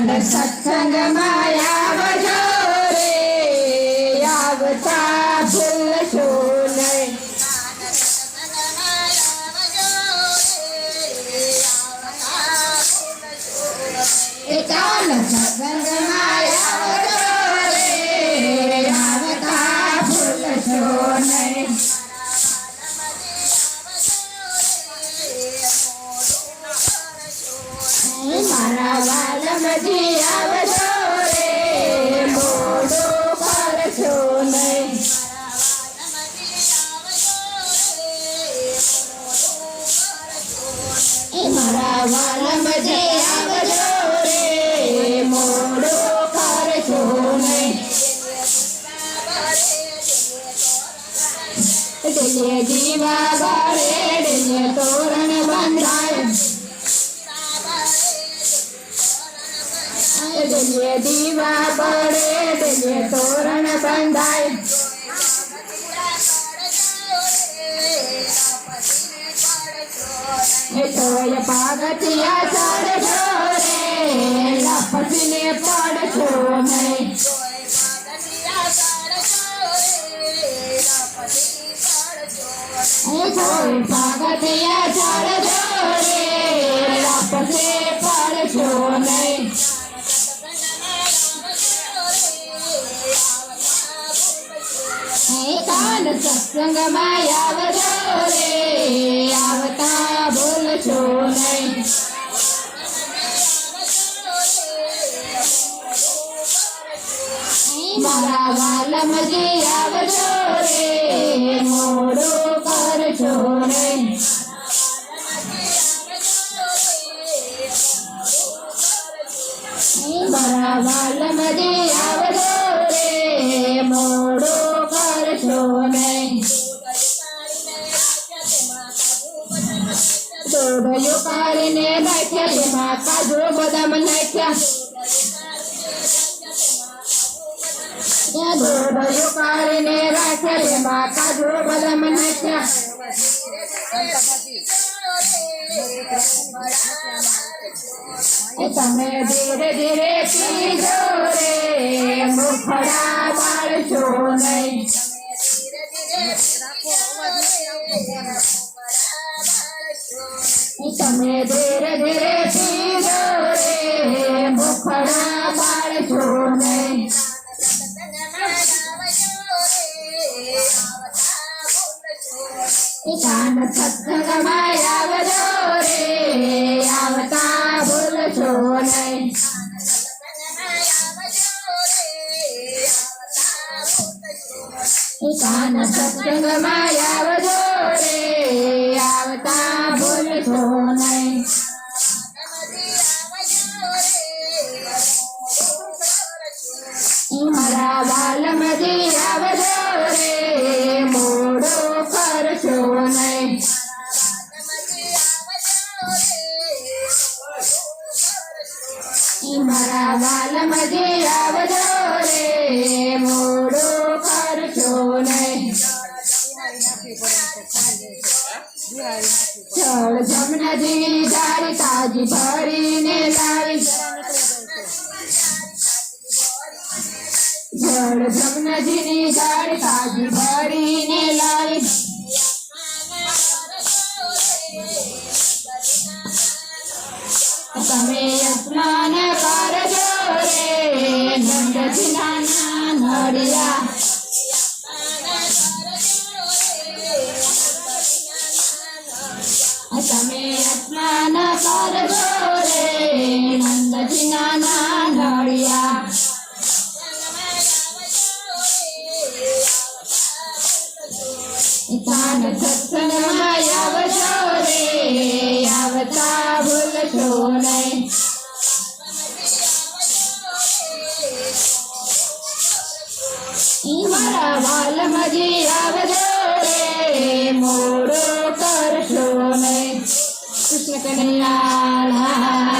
સત્સંગમાં આવજો રે, આવતા ભૂલશો નહીં. કાન સત્સંગમાં આવજો રે, આવતા ભૂલશો નહીં. મારા વાલમજી આવજો રે, મોડું કરશો નહીં. મારા વાલમજી આવજો રે, મોડું કરશો નહીં. દિલે દીવા બાળે દિલે તોરણ બંધાય, દિલે દીવા બળે દિલે તોરણ બંધાય. તોય પાગતિયા ચડશો રે, લપસીને પડશો નહીં. કોઈ પાગતિયા ચડશો રે, લપસે પડશો નહીં. કાન સત્સંગમાં આવજો રે, આવતા ભૂલશો નહીં. મારા વાલમજી આવજો રે, મોડું કરશો નહીં. મારા વાલમજી આવજો રે, મોડું કરશો નહીં. દોડયો કાઢીને નાખ્યા, તેમાં કાજુ બદામ નાખ્યા. દોડયો કાઢીને રાખ્યા, તેમાં કાજુ બદામ નાખ્યા. તમે ધીરે ધીરે પીજો રે, મુખડા બાળશો નહીં. તમે ધીરે ધીરે પીજો રે, મુખડા બાળશો નહીં. કાન સત્સંગમાં આવજો રે, આવતા ભૂલશો નહીં. કાન સત્સંગમાં આવજો રે, આવતા ભૂલશો નહીં. મારા વાલમજી આવજો રે, મોડું કરશો નહીં. મારા વાલમજી આવજો રે, મોડું કરશો નહીં. ચળ જમનાજીની જાળી તાજી ભરીને લાવી, જળ જમનાજીની જાળી તાજી ભરીને લાવી. તમે સ્નાન કરજો રે, નંદજી નાના નડિયા. તમે સ્નાન કરજો રે, નંદજી નાના નડિયા. કાન સત્સંગમાં આવજો રે, આવતા ભૂલશો નહીં. મારા વાલમજી આવજો રે, મોડું કરશો નહીં. કૃષ્ણ કનૈયા